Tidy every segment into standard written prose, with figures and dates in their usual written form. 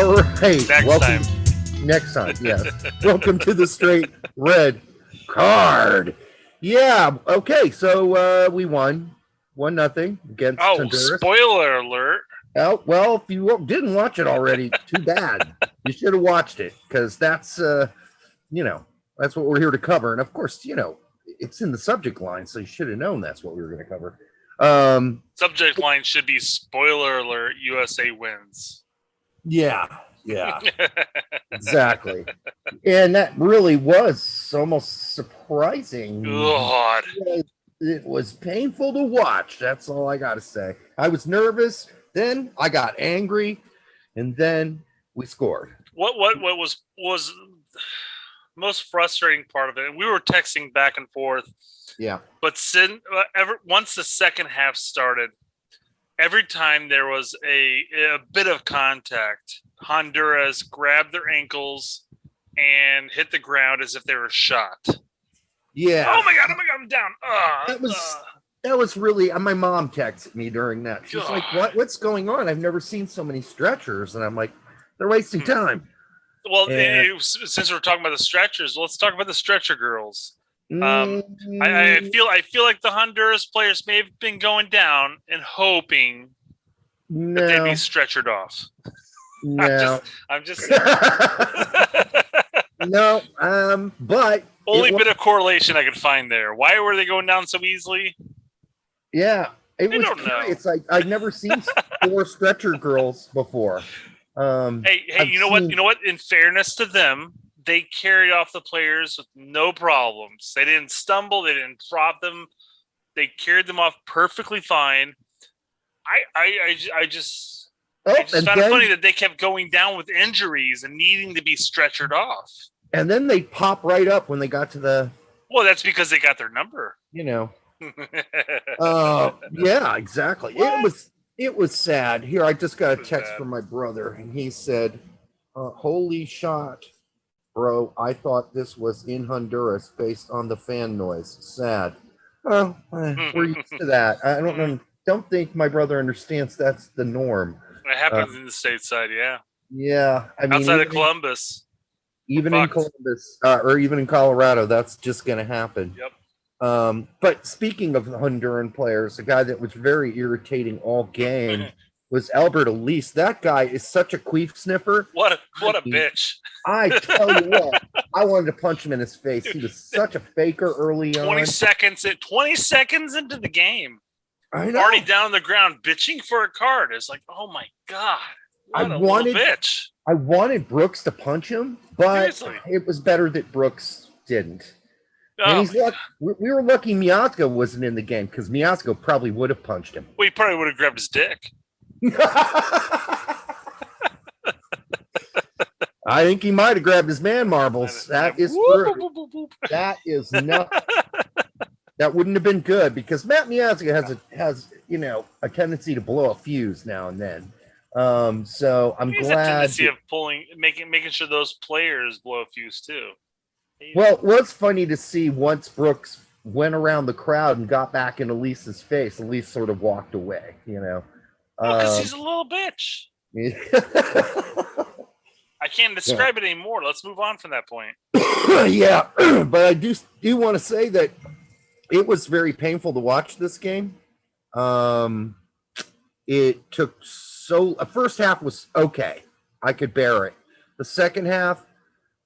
All right. Next time, yes. Welcome to the Straight Red Card. Yeah. Okay. So we won 1-0 against Honduras. Spoiler alert. Oh, well, if you didn't watch it already, too bad. You should have watched it because that's, that's what we're here to cover. And of course, it's in the subject line, so you should have known that's what we were going to cover. Subject line should be spoiler alert, USA wins. Yeah, exactly. And that really was almost surprising. God. It was painful to watch. That's all I got to say. I was nervous. Then I got angry, and then we scored. What was most frustrating part of it? And we were texting back and forth. Yeah. But once the second half started, every time there was a bit of contact, Honduras grabbed their ankles and hit the ground as if they were shot. Yeah. Oh my god, I'm down. That was really. My mom texted me during that. She's like, "What's going on? I've never seen so many stretchers." And I'm like, "They're wasting time." Well, since we're talking about the stretchers, let's talk about the stretcher girls. I feel like the Honduras players may have been going down and hoping that they'd be stretchered off. No, I'm just no. But only bit of correlation I could find there. Why were they going down so easily? Yeah, I don't know. It's like I've never seen 4 stretcher girls before. Hey, you know what? In fairness to them, they carried off the players with no problems. They didn't stumble. They didn't drop them. They carried them off perfectly fine. I just found it funny that they kept going down with injuries and needing to be stretchered off. And then they pop right up when they got to the. Well, that's because they got their number. Yeah, exactly. It was sad. Here, I just got a text from my brother, and he said, "Holy shot, bro! I thought this was in Honduras based on the fan noise. Sad." Well, we're used to that. I don't know. Don't think my brother understands that's the norm. It happens in the stateside, yeah. Yeah, I mean, outside of Columbus, even in Columbus, or even in Colorado, that's just going to happen. Yep. But speaking of Honduran players, a guy that was very irritating all game was Alberth Elis. That guy is such a queef sniffer. What a bitch. I tell you what, I wanted to punch him in his face. He was such a faker early on. 20 seconds into the game. I know. Already down on the ground bitching for a card. It's like, oh my God. What a little bitch. I wanted Brooks to punch him, but Seriously. It was better that Brooks didn't. Oh, And we were lucky Miazga wasn't in the game because Miazga probably would have punched him. well, he probably would have grabbed his dick. I think he might have grabbed his man marbles. That is true. That is not. That wouldn't have been good because Matt Miazga has a tendency to blow a fuse now and then. So I'm He's glad. a tendency of making sure those players blow a fuse too. Well, it was funny to see once Brooks went around the crowd and got back in Elise's face. Elise sort of walked away, because he's a little bitch. I can't describe it anymore. Let's move on from that point. Yeah, but I do want to say that it was very painful to watch this game. It took the first half was okay. I could bear it. The second half,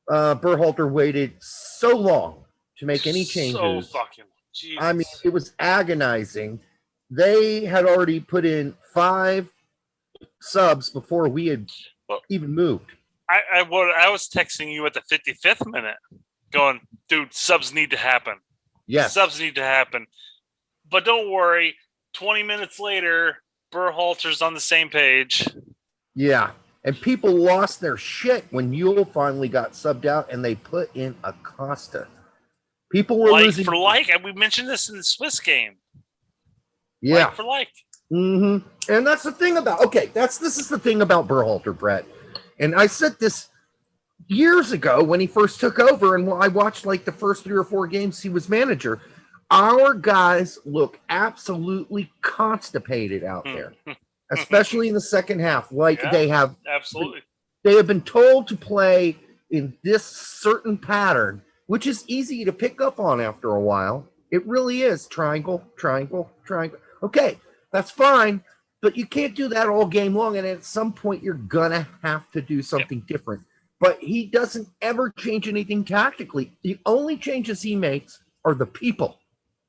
Berhalter waited so long to make any changes. So fucking Jesus. I mean, it was agonizing. They had already put in 5 subs before we had even moved. I was texting you at the 55th minute going, dude, subs need to happen. Yes. Subs need to happen. But don't worry, 20 minutes later, Berhalter's on the same page. Yeah. And people lost their shit when Yule finally got subbed out and they put in Acosta. People were losing. For like. We mentioned this in the Swiss game. Yeah. Like for like. Mm-hmm. And that's the thing about, this is the thing about Berhalter, Brett. And I said this years ago when he first took over, and I watched like the first 3 or 4 games he was manager. Our guys look absolutely constipated out there, especially in the second half. They have absolutely. They have been told to play in this certain pattern, which is easy to pick up on after a while. It really is triangle, triangle, triangle. Okay, that's fine, but you can't do that all game long. And at some point, you're going to have to do something different. But he doesn't ever change anything tactically. The only changes he makes are the people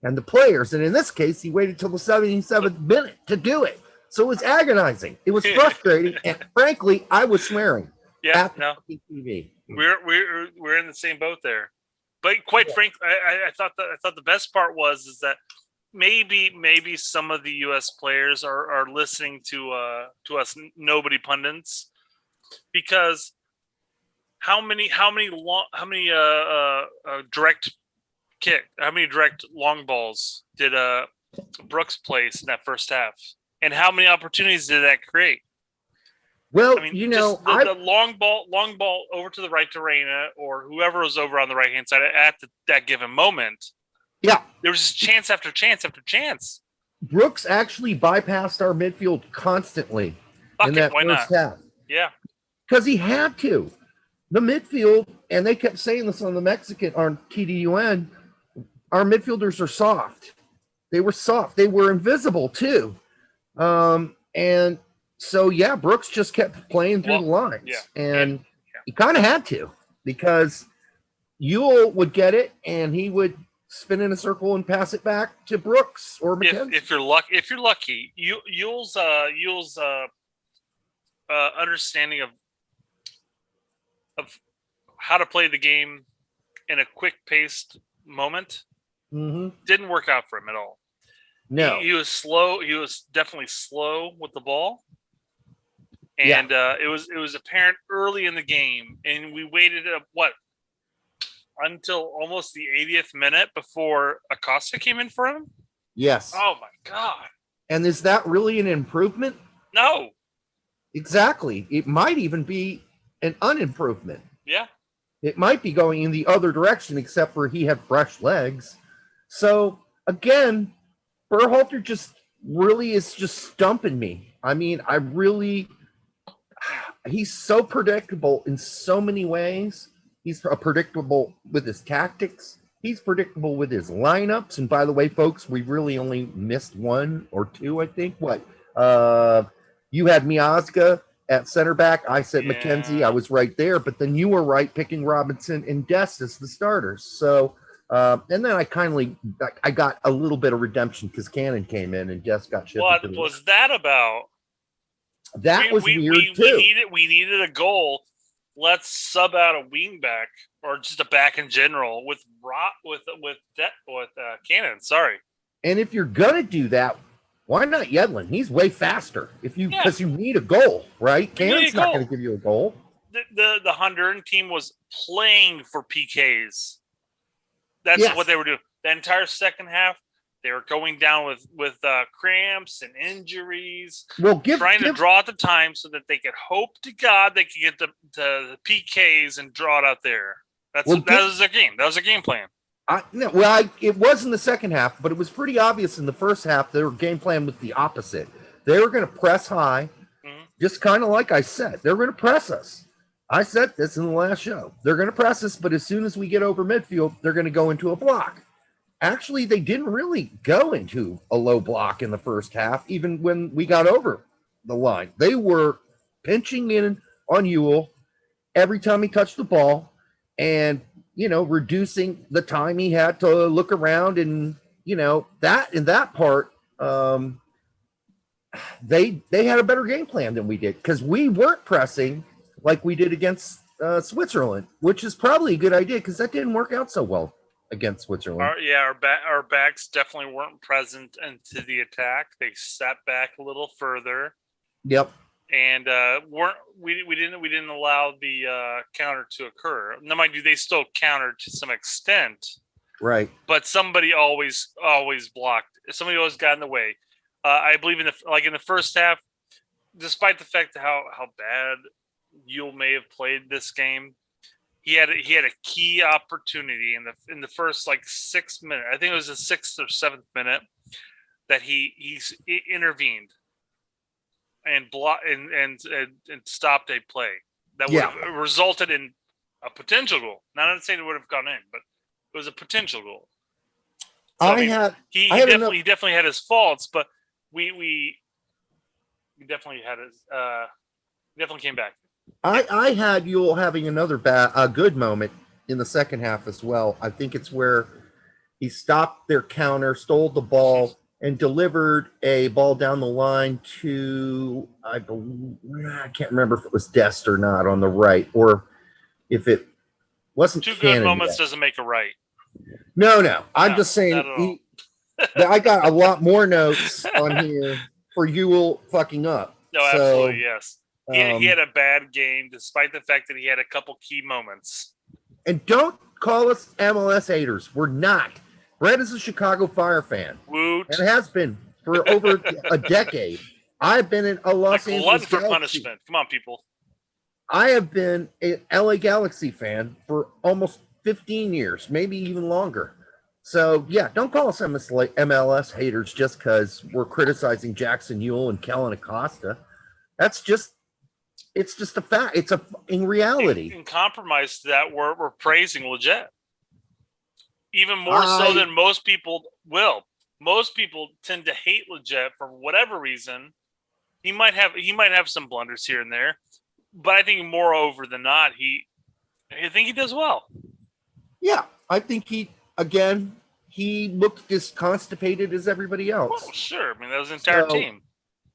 and the players. And in this case, he waited till the 77th minute to do it. So it was agonizing. It was frustrating. And frankly, I was swearing. Yeah, no. TV. We're in the same boat there. But quite frankly, I thought the best part is that maybe some of the U.S. players are listening to us nobody pundits, because how many direct long balls did Brooks place in that first half, and how many opportunities did that create? Well, I mean, the long ball over to the right to Reyna or whoever was over on the right hand side at that given moment. Yeah, there was just chance after chance after chance. Brooks actually bypassed our midfield constantly in that first half. Yeah, because he had to. The midfield, and they kept saying this on TDUN, our midfielders are soft. They were soft. They were invisible too. And so, Brooks just kept playing through the lines. And he kind of had to, because Ewell would get it and he would spin in a circle and pass it back to Brooks or McKenzie. If you're lucky, Ewell's understanding of how to play the game in a quick-paced moment didn't work out for him at all. No, he was slow. He was definitely slow with the ball, and it was apparent early in the game. And we waited until almost the 80th minute before Acosta came in for him. Yes. Oh my God! And is that really an improvement? No. Exactly. It might even be an unimprovement. Yeah. It might be going in the other direction, except for he had fresh legs. So again, Berhalter just really is just stumping me. I mean, he's so predictable in so many ways. He's predictable with his tactics. He's predictable with his lineups. And by the way, folks, we really only missed one or two, I think. You had Miazga at center back. I said McKenzie. I was right there. But then you were right picking Robinson and Dest as the starters. So, and then I got a little bit of redemption because Cannon came in and Dest got shifted. What was that about? That was weird too. We needed a goal. Let's sub out a wing back or just a back in general with Cannon. Sorry. And if you're gonna do that, why not Yedlin? He's way faster. Because you need a goal, right? Cannon's not going to give you a goal. The Honduran team was playing for PKs. That's what they were doing. The entire second half, they were going down with cramps and injuries. Trying to draw at the time so that they could hope to God they could get the PKs and draw it out there. That was their game. That was their game plan. It was in the second half, but it was pretty obvious in the first half their game plan was the opposite. They were going to press high, just kind of like I said. They're going to press us. I said this in the last show. They're going to press us, but as soon as we get over midfield, they're going to go into a block. Actually, they didn't really go into a low block in the first half, even when we got over the line. They were pinching in on Ewell every time he touched the ball and reducing the time he had to look around, and that part, they had a better game plan than we did, because we weren't pressing like we did against Switzerland, which is probably a good idea because that didn't work out so well against Switzerland. Our backs definitely weren't present into the attack. They sat back a little further. Yep. And we didn't allow the counter to occur. Now, mind you, they still countered to some extent, right? But somebody always blocked. Somebody always got in the way. I believe in the first half, despite the fact of how bad Ewell may have played this game, he had a key opportunity in the first 6 minutes. I think it was the 6th or 7th minute that he intervened and stopped a play. that would have resulted in a potential goal. Not saying it would have gone in, but it was a potential goal. So, he definitely had his faults, but we definitely had his definitely came back. I had Ewell having a good moment in the second half as well. I think it's where he stopped their counter, stole the ball, and delivered a ball down the line to, I can't remember if it was Dest or not on the right, or if it wasn't. Two good moments doesn't make a right. No. I'm just saying, I got a lot more notes on here for Ewell fucking up. No, absolutely, yes. He had a bad game, despite the fact that he had a couple key moments. And don't call us MLS haters. We're not. Brett is a Chicago Fire fan. Woot. And has been for over a decade. I've been in a Los Angeles for punishment. Come on, people. I have been an LA Galaxy fan for almost 15 years, maybe even longer. So, yeah, don't call us MLS haters just because we're criticizing Jackson Ewell and Kellen Acosta. It's just a fact. It's in reality. In compromise to that, we're praising Leggett. Even more so than most people will. Most people tend to hate Leggett for whatever reason. He might have some blunders here and there, but I think moreover than not, I think he does well. Yeah, I think he looked as constipated as everybody else. Well, sure. I mean, that was the entire team.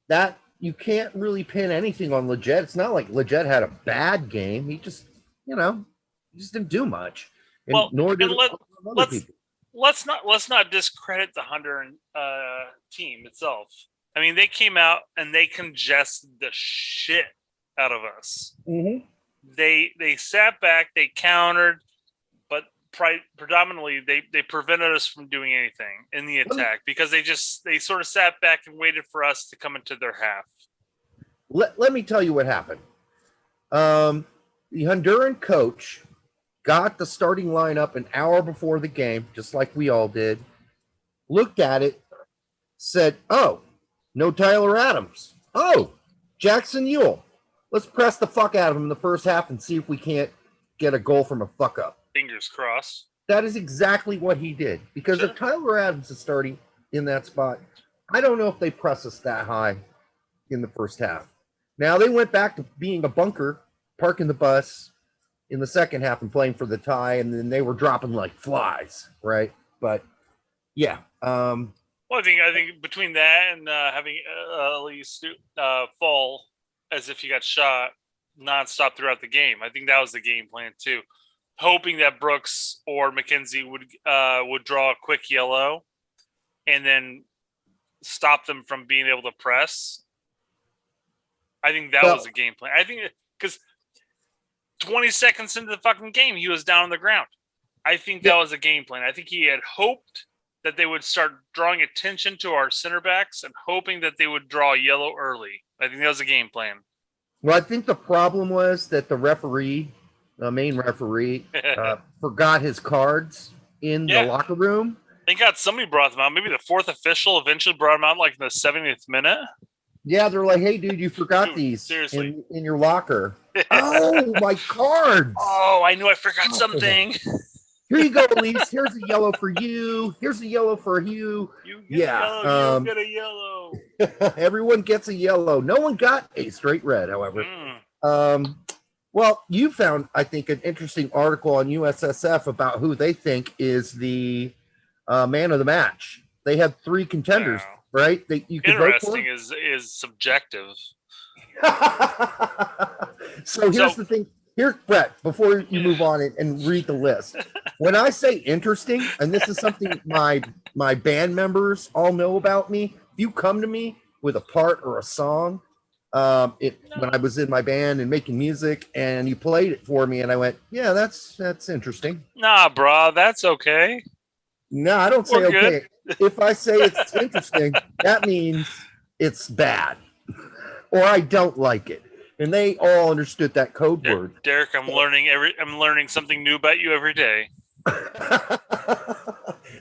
That you can't really pin anything on Leggett. It's not like Leggett had a bad game. He just, he just didn't do much. And nor did let's not discredit the Honduran team itself. I mean, they came out and they congested the shit out of us. Mm-hmm. They sat back, they countered, but predominantly they prevented us from doing anything in the attack because they sort of sat back and waited for us to come into their half. Let me tell you what happened. The Honduran coach got the starting lineup an hour before the game, just like we all did, looked at it, said, oh, no Tyler Adams. Oh, Jackson Ewell. Let's press the fuck out of him in the first half and see if we can't get a goal from a fuck up. Fingers crossed. That is exactly what he did. Because if Tyler Adams is starting in that spot, I don't know if they press us that high in the first half. Now, they went back to being a bunker, parking the bus in the second half and playing for the tie, and then they were dropping like flies, right? But, yeah. Well, I think between that and having Elis fall as if he got shot nonstop throughout the game, I think that was the game plan too. Hoping that Brooks or McKenzie would draw a quick yellow and then stop them from being able to press. I think that was a game plan. I think because 20 seconds into the fucking game, he was down on the ground. I think that was a game plan. I think he had hoped that they would start drawing attention to our center backs and hoping that they would draw yellow early. I think that was a game plan. Well, I think the problem was that the main referee, forgot his cards in the locker room. Thank God somebody brought them out. Maybe the fourth official eventually brought them out like in the 70th minute. Yeah, they're like, hey, dude, you forgot these in your locker. Oh, my cards. Oh, I knew I forgot something. Here you go, Elise. Here's a yellow for you. Here's a yellow for you. You get a yellow. Everyone gets a yellow. No one got a straight red, however. Well, you found, I think, an interesting article on USSF about who they think is the man of the match. They have 3 contenders, right? You can Interesting vote for? Is subjective. So here's the thing. Here's Brett, before you move on and read the list. When I say interesting, and this is something my band members all know about me, if you come to me with a part or a song, when I was in my band and making music, and you played it for me, and I went, yeah, that's interesting. Nah, bro, that's okay. No, I don't say okay. If I say it's interesting, that means it's bad, or I don't like it. And they all understood that code word. Derek, I'm learning something new about you every day.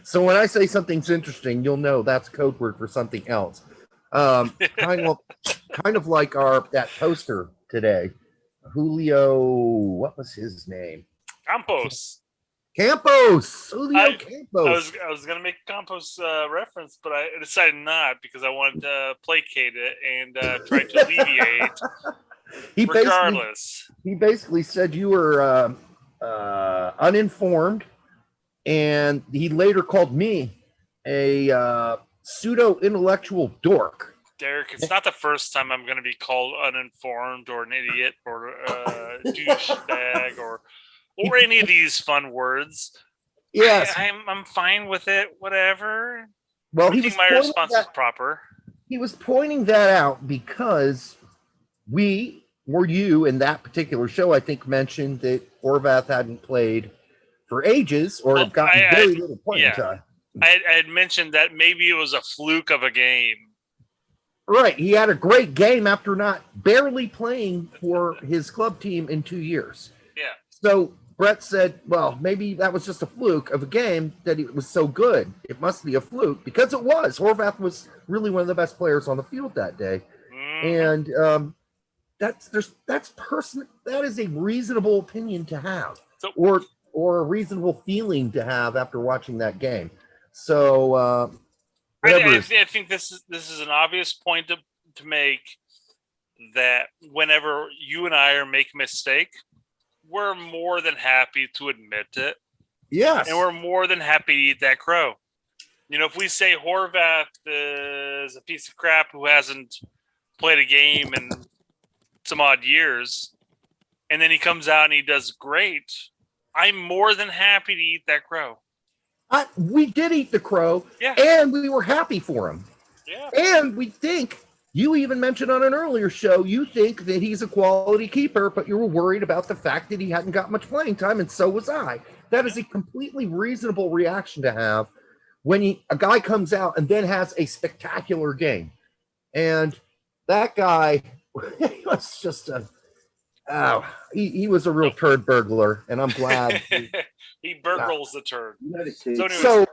So when I say something's interesting, you'll know that's code word for something else. Kind of like that poster today. Julio, what was his name? Campos. Julio Campos. I was gonna make a Campos reference, but I decided not because I wanted to placate it and try to alleviate. Regardless, he basically said you were uninformed, and he later called me a pseudo intellectual dork. Derek, it's not the first time I'm going to be called uninformed or an idiot or a douchebag or any of these fun words. Yes, I'm fine with it. Whatever. Well, I think my response is proper. He was pointing that out because you in that particular show, I think, mentioned that Horvath hadn't played for ages or had gotten very little playing time. I had mentioned that maybe it was a fluke of a game. Right. He had a great game after barely playing for his club team in 2 years. Yeah. So Brett said, well, maybe that was just a fluke of a game that it was so good. It must be a fluke because it was. Horvath was really one of the best players on the field that day. And that is a reasonable opinion to have, or a reasonable feeling to have after watching that game. So I think this is an obvious point to make, that whenever you and I are making a mistake, we're more than happy to admit it. Yes. And we're more than happy to eat that crow. You know, if we say Horvath is a piece of crap who hasn't played a game in some odd years, and then he comes out and he does great, I'm more than happy to eat that crow. We did eat the crow, and we were happy for him. Yeah. And we think, you even mentioned on an earlier show, you think that he's a quality keeper, but you were worried about the fact that he hadn't got much playing time, and so was I. That is a completely reasonable reaction to have when a guy comes out and then has a spectacular game. And that guy was just he was a real turd burglar, and I'm glad. He burgles the turd. So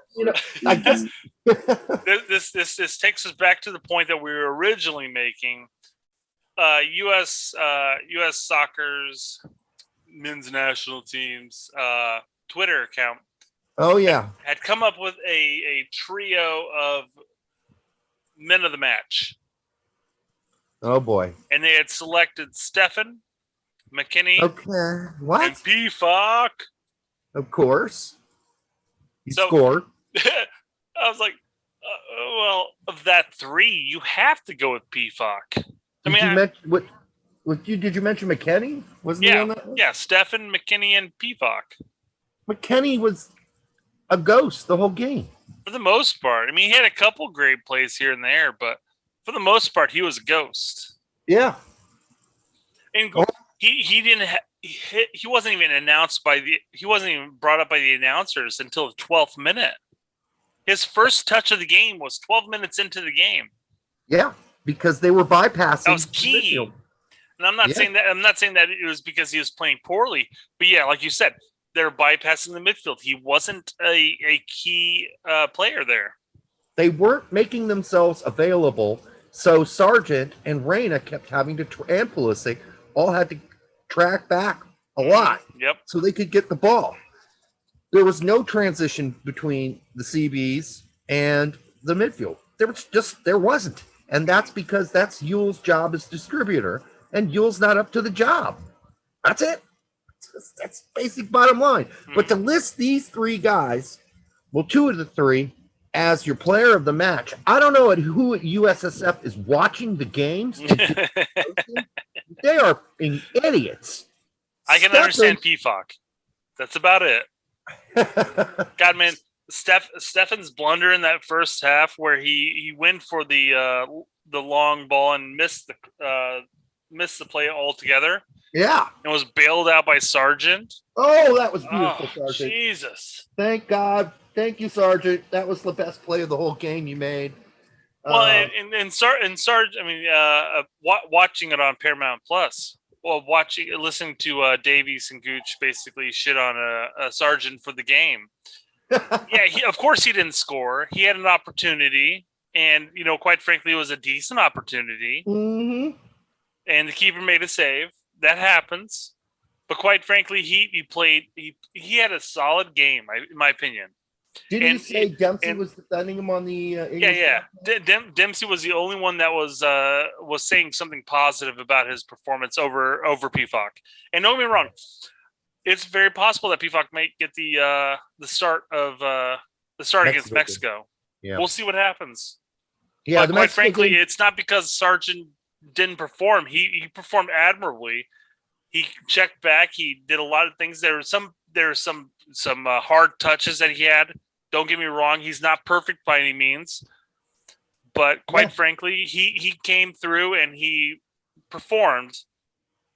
I guess this takes us back to the point that we were originally making. U.S. Soccer's men's national team's Twitter account. Oh yeah, had come up with a trio of men of the match. Oh boy! And they had selected Stefan, McKinney, and P-Fock. Of course. He scored. I was like, well, of that three, you have to go with P-Fock. Did you mention McKinney? Wasn't he on that one? Yeah, Stefan, McKinney, and P-Fock. McKinney was a ghost the whole game. For the most part. I mean, he had a couple great plays here and there, but for the most part, he was a ghost. Yeah. And he didn't he wasn't even he wasn't even brought up by the announcers until the 12th minute. His first touch of the game was 12 minutes into the game. Yeah, because they were bypassing. That was key. And I'm not saying that it was because he was playing poorly, but yeah, like you said, they're bypassing the midfield. He wasn't a key player there. They weren't making themselves available, so Sargent and Reyna kept having to, and Pulisic all had to track back a lot. Yep. So they could get the ball. There was no transition between the CBs and the midfield. There wasn't. And that's because that's Yule's job as distributor, and Yule's not up to the job. That's it. That's basic bottom line. But to list these three guys, well, two of the three, as your player of the match, I don't know who at USSF is watching the games. They are idiots. I can understand P-Fock. That's about it. God, man, Stefan's blunder in that first half, where he went for the long ball and missed the play altogether. Yeah, and was bailed out by Sargent. Oh, that was beautiful, Sargent. Jesus! Thank God. Thank you, Sargent. That was the best play of the whole game you made. Well, and Sargent. I mean, watching it on Paramount Plus. Well, listening to Davies and Gooch basically shit on a Sargent for the game. Yeah, of course he didn't score. He had an opportunity, and quite frankly, it was a decent opportunity. Mm-hmm. And the keeper made a save, that happens. But quite frankly, he had a solid game, in my opinion. Didn't you say Dempsey was defending him on the Dempsey was the only one that was saying something positive about his performance over PFOC. And don't get me wrong, it's very possible that PFOC might get the start against Mexico. Yeah. We'll see what happens. Yeah, but quite frankly, it's not because Sargent didn't perform. He performed admirably. He checked back. He did a lot of things. There were some hard touches that he had. Don't get me wrong. He's not perfect by any means. But quite frankly, he came through and he performed.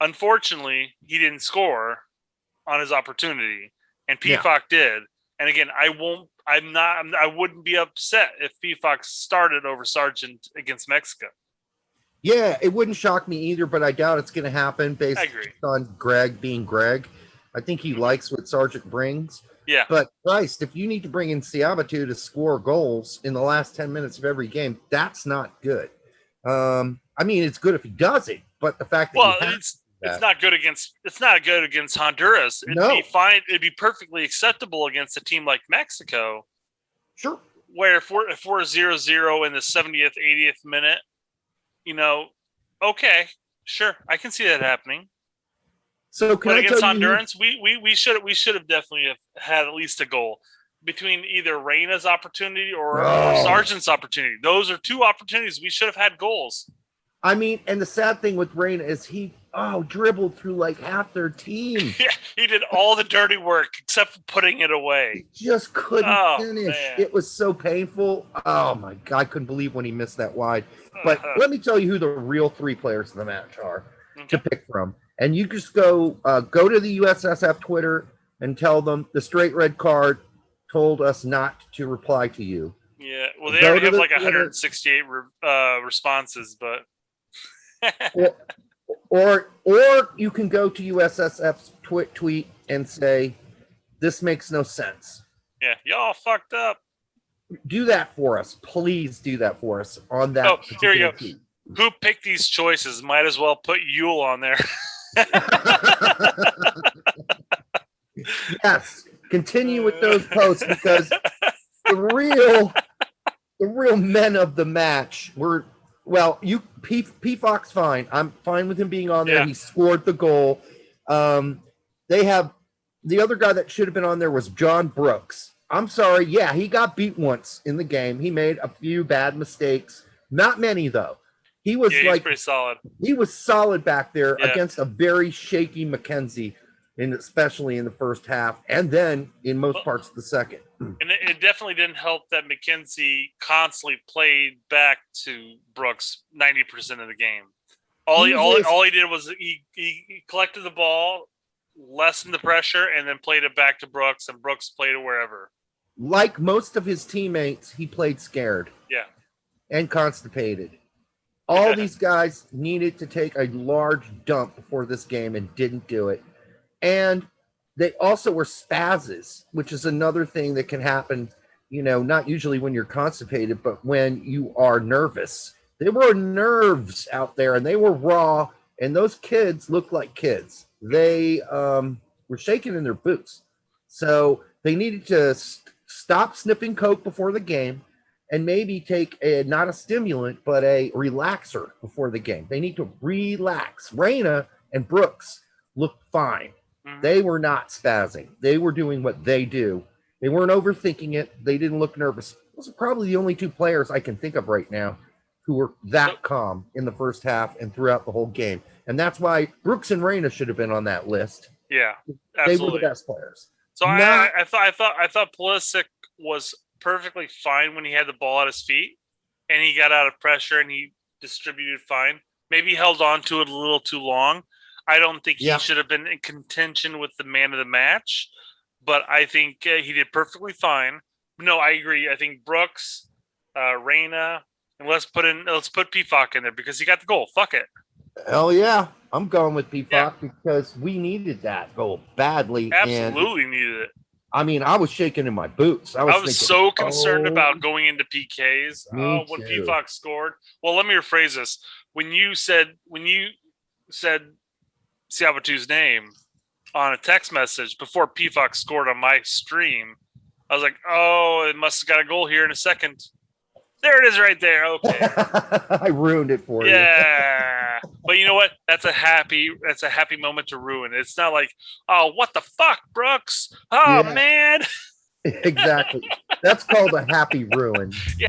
Unfortunately, he didn't score on his opportunity, and PFOC did. And again, I wouldn't be upset if PFOC started over Sargent against Mexico. Yeah, it wouldn't shock me either, but I doubt it's going to happen based on Greg being Greg. I think he likes what Sargent brings. Yeah. But Christ, if you need to bring in Siabatu to score goals in the last 10 minutes of every game, that's not good. I mean, it's good if he does it, but the fact that it's not good against Honduras. It'd be fine. It'd be perfectly acceptable against a team like Mexico. Sure. Where if we're 0-0 in the 70th, 80th minute, okay, sure, I can see that happening. So against Hondurans, we should have definitely had at least a goal between either Reyna's opportunity or Sargent's opportunity. Those are two opportunities we should have had goals. I mean, and the sad thing with Reyna is he dribbled through like half their team. Yeah, he did all the dirty work except for putting it away. He just couldn't finish. Man. It was so painful. Oh my God, I couldn't believe when he missed that wide. But let me tell you who the real three players of the match are to pick from. And you just go to the USSF Twitter and tell them the straight red card told us not to reply to you. Yeah, well, they already have like 168 responses, but or you can go to USSF's tweet and say this makes no sense. Yeah, y'all fucked up. Do that for us, please. Do that for us on that. Oh, here we go. Tweet. Who picked these choices? Might as well put Yule on there. Yes, continue with those posts because the real men of the match were PFOC's fine. I'm fine with him being on there. Yeah. He scored the goal. They have the other guy that should have been on there was John Brooks. I'm sorry. Yeah, he got beat once in the game. He made a few bad mistakes. Not many though. He was pretty solid. He was solid back there against a very shaky McKenzie, especially in the first half, and then in most parts of the second. And it definitely didn't help that McKenzie constantly played back to Brooks 90% of the game. All he did was he collected the ball, lessened the pressure, and then played it back to Brooks, and Brooks played it wherever. Like most of his teammates, he played scared. Yeah. And constipated. All these guys needed to take a large dump before this game and didn't do it. And they also were spazzes, which is another thing that can happen, not usually when you're constipated, but when you are nervous. There were nerves out there and they were raw, and those kids looked like kids. They were shaking in their boots. So they needed to stop sniffing coke before the game and maybe take not a stimulant, but a relaxer before the game. They need to relax. Reyna and Brooks looked fine. Mm-hmm. They were not spazzing. They were doing what they do. They weren't overthinking it. They didn't look nervous. Those are probably the only two players I can think of right now who were that calm in the first half and throughout the whole game. And that's why Brooks and Reyna should have been on that list. Yeah, absolutely. They were the best players. So I thought Pulisic was perfectly fine when he had the ball at his feet and he got out of pressure and he distributed fine. Maybe he held on to it a little too long. I don't think he should have been in contention with the man of the match, but I think he did perfectly fine. No, I agree. I think Brooks, Reyna, and let's put PFOC in there because he got the goal. Fuck it. Hell yeah. I'm going with PFOC because we needed that goal badly. Absolutely needed it. I mean, I was shaking in my boots. I was thinking, so concerned about going into PKs when PFOC scored. Well, let me rephrase this. When you said Siabatu's name on a text message before PFOX scored on my stream. I was like, oh, it must have got a goal here in a second. There it is right there. Okay. I ruined it for you. Yeah. But you know what? That's a happy moment to ruin. It's not like, oh, what the fuck, Brooks? Oh, man. Exactly. That's called a happy ruin. Yeah.